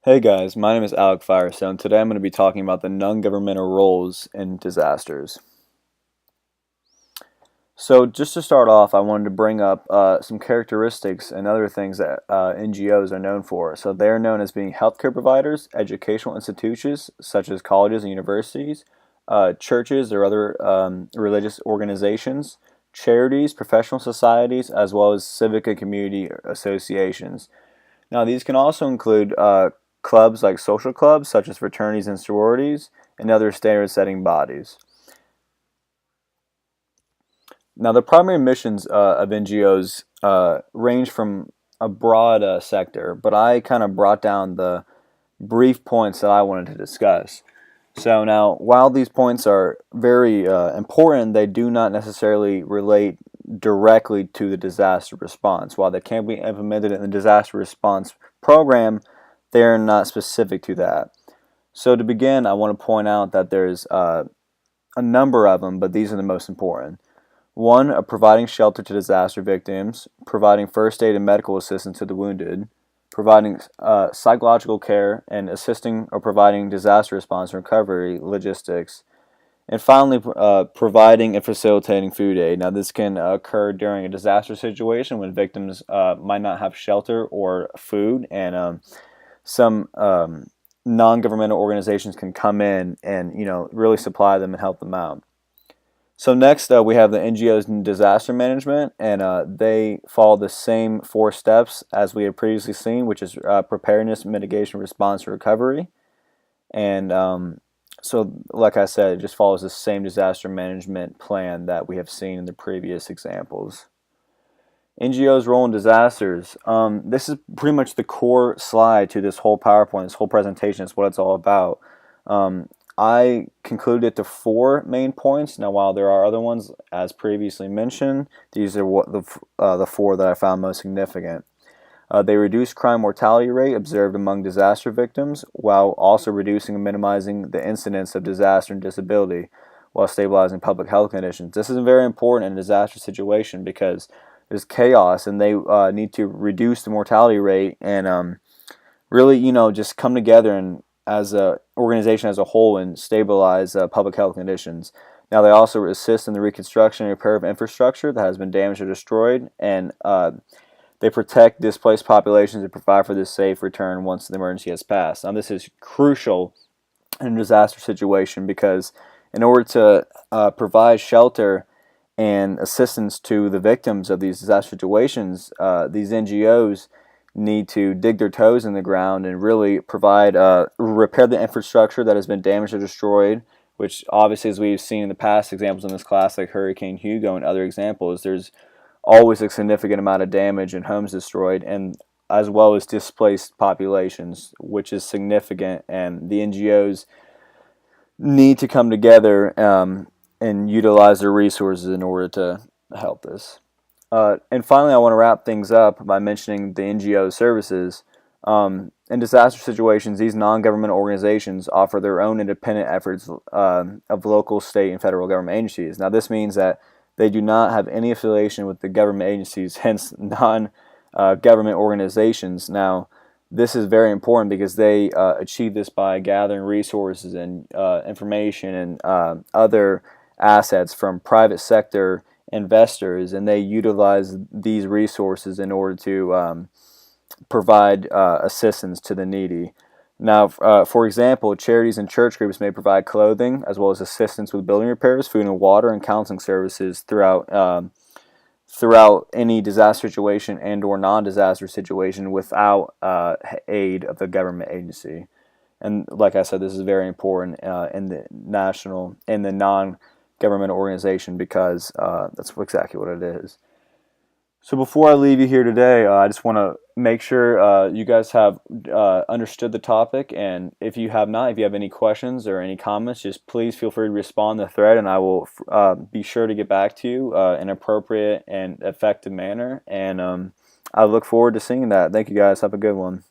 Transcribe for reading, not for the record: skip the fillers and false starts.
Hey guys, my name is Alec Firestone. Today I'm going to be talking about the non-governmental roles in disasters. So just to start off, I wanted to bring up some characteristics and other things that NGOs are known for. So they're known as being healthcare providers, educational institutions such as colleges and universities, churches or other religious organizations, charities, professional societies, as well as civic and community associations. Now, these can also include clubs like social clubs, such as fraternities and sororities, and other standard-setting bodies. Now, the primary missions of NGOs range from a broad sector, but I kind of brought down the brief points that I wanted to discuss. So now, while these points are very important, they do not necessarily relate directly to the disaster response. While they can be implemented in the disaster response program, they're not specific to that. So to begin, I want to point out that there's a number of them, but these are the most important. One, providing shelter to disaster victims, providing first aid and medical assistance to the wounded, providing psychological care, and assisting or providing disaster response and recovery logistics. And finally, providing and facilitating food aid. Now, this can occur during a disaster situation when victims might not have shelter or food, and some non-governmental organizations can come in and really supply them and help them out. So next, we have the NGOs in disaster management, and they follow the same four steps as we had previously seen, which is preparedness, mitigation, response, and recovery. And so, like I said, it just follows the same disaster management plan that we have seen in the previous examples. NGOs' role in disasters. This is pretty much the core slide to this whole PowerPoint, this whole presentation. It's what it's all about. I concluded it to four main points. Now, while there are other ones, as previously mentioned, these are what the four that I found most significant. They reduce crime mortality rate observed among disaster victims, while also reducing and minimizing the incidence of disaster and disability, while stabilizing public health conditions. This is very important in a disaster situation because there's chaos, and they need to reduce the mortality rate and really, just come together and as an organization as a whole and stabilize public health conditions. Now, they also assist in the reconstruction and repair of infrastructure that has been damaged or destroyed, and they protect displaced populations and provide for this safe return once the emergency has passed. Now, this is crucial in a disaster situation because in order to provide shelter and assistance to the victims of these disaster situations, these NGOs need to dig their toes in the ground and really provide repair the infrastructure that has been damaged or destroyed, which obviously, as we've seen in the past examples in this class like Hurricane Hugo and other examples, there's always a significant amount of damage and homes destroyed, and as well as displaced populations, which is significant, and the NGOs need to come together and utilize their resources in order to help this. And finally, I want to wrap things up by mentioning the NGO services. In disaster situations, these non-governmental organizations offer their own independent efforts of local, state, and federal government agencies. Now, this means that they do not have any affiliation with the government agencies, hence non-government organizations. Now, this is very important because they achieve this by gathering resources and information and other assets from private sector investors, and they utilize these resources in order to provide assistance to the needy. Now, for example, charities and church groups may provide clothing as well as assistance with building repairs, food and water, and counseling services throughout any disaster situation and or non-disaster situation without aid of the government agency. And like I said, this is very important in the non-government organization because that's exactly what it is. So before I leave you here today, I just want to make sure you guys have understood the topic, and if you have not, if you have any questions or any comments, just please feel free to respond to the thread, and I will be sure to get back to you in an appropriate and effective manner, and I look forward to seeing that. Thank you guys. Have a good one.